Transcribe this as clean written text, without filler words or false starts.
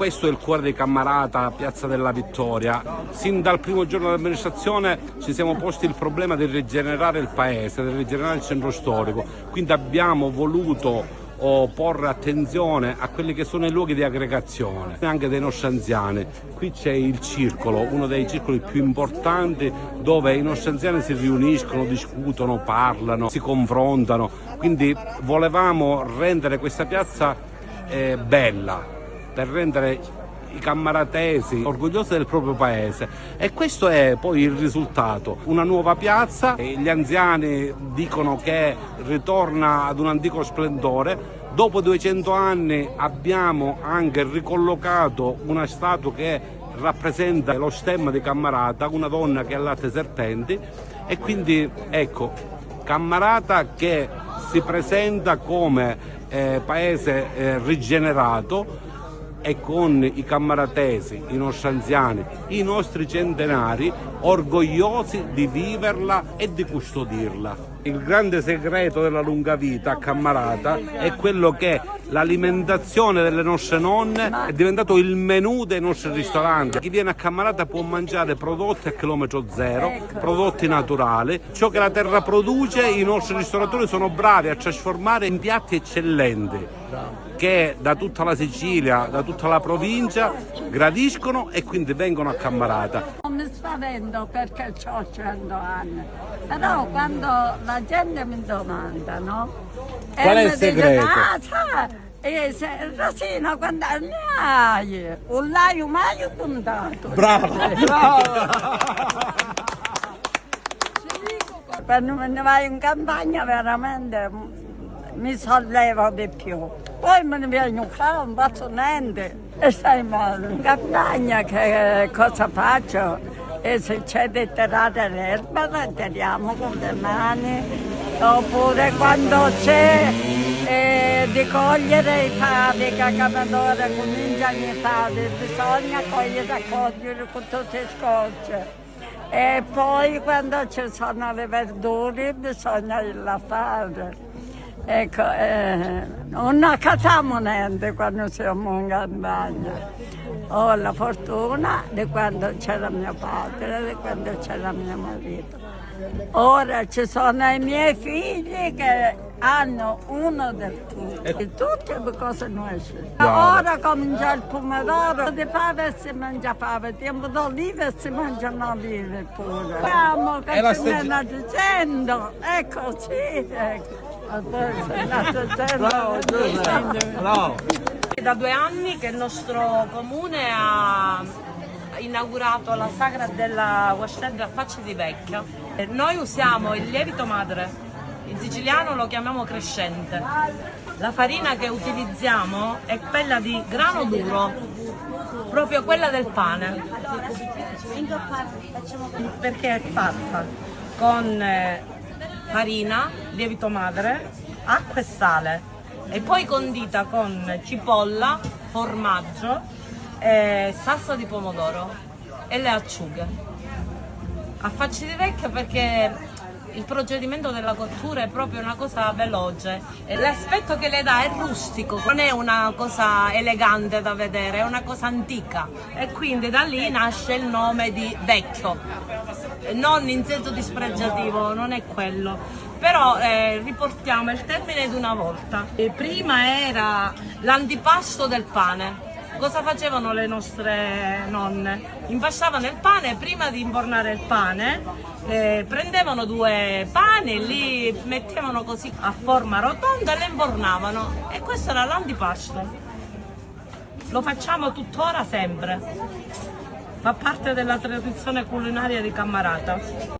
questo è il cuore di Cammarata, Piazza della Vittoria. Sin dal primo giorno dell'amministrazione ci siamo posti il problema di rigenerare il paese, di rigenerare il centro storico, quindi abbiamo voluto porre attenzione a quelli che sono i luoghi di aggregazione anche dei nostri anziani. Qui c'è il circolo, uno dei circoli più importanti dove i nostri anziani si riuniscono, discutono, parlano, si confrontano, quindi volevamo rendere questa piazza bella, per rendere i cammaratesi orgogliosi del proprio paese, e questo è poi il risultato: una nuova piazza. Gli anziani dicono che ritorna ad un antico splendore. Dopo 200 anni abbiamo anche ricollocato una statua che rappresenta lo stemma di Cammarata, una donna che allatta i serpenti, e quindi ecco, Cammarata che si presenta come paese rigenerato, e con i cammaratesi, i nostri anziani, i nostri centenari orgogliosi di viverla e di custodirla. Il grande segreto della lunga vita a Cammarata è quello che l'alimentazione delle nostre nonne è diventato il menù dei nostri ristoranti. Chi viene a Cammarata può mangiare prodotti a chilometro zero, prodotti naturali. Ciò che la terra produce, i nostri ristoratori sono bravi a trasformare in piatti eccellenti, che da tutta la Sicilia, da tutta la provincia gradiscono e quindi vengono a Cammarata. Non mi spavento perché ho 100 anni, però quando la gente mi domanda, no? Qual è il segreto? Rosina, quanti anni hai? Un laio mai puntato. Bravo! Bravo! Quando me ne vai in campagna veramente mi sollevo di più. Poi me ne viene qua, non faccio niente e stai male. In campagna che cosa faccio? E se c'è di tirare l'erba la tiriamo con le mani, oppure quando c'è di cogliere i favi, che a Camadore cominciano i favi, bisogna cogliere con tutte le scocce. E poi quando ci sono le verdure bisogna irle fare. Ecco, non accattiamo niente quando siamo in campagna. Ho la fortuna di quando c'era mio padre, di quando c'era mio marito. Ora ci sono i miei figli che hanno uno del tutto, e tutte le cose nuove. Ora comincia il pomodoro, di fave si mangia fave, tempo d'olive si mangiano olive pure. Vediamo che ci stanno dicendo, è così, ecco. Bravo. È da 2 anni che il nostro comune ha inaugurato la sagra della Guascedda a Faccia di Vecchia. Noi usiamo il lievito madre, in siciliano lo chiamiamo crescente. La farina che utilizziamo è quella di grano duro, proprio quella del pane, perché è fatta con farina, lievito madre, acqua e sale, e poi condita con cipolla, formaggio, salsa di pomodoro e le acciughe. A Faccia di Vecchia perché il procedimento della cottura è proprio una cosa veloce, e l'aspetto che le dà è rustico, non è una cosa elegante da vedere, è una cosa antica, e quindi da lì nasce il nome di Vecchio, non in senso dispregiativo, non è quello, però riportiamo il termine di una volta. Prima era l'antipasto del pane. Cosa facevano le nostre nonne? Impasstavano il pane, prima di infornare il pane prendevano 2 pani, li mettevano così a forma rotonda e le infornavano, e questo era l'antipasto. Lo facciamo tuttora sempre, fa parte della tradizione culinaria di Cammarata.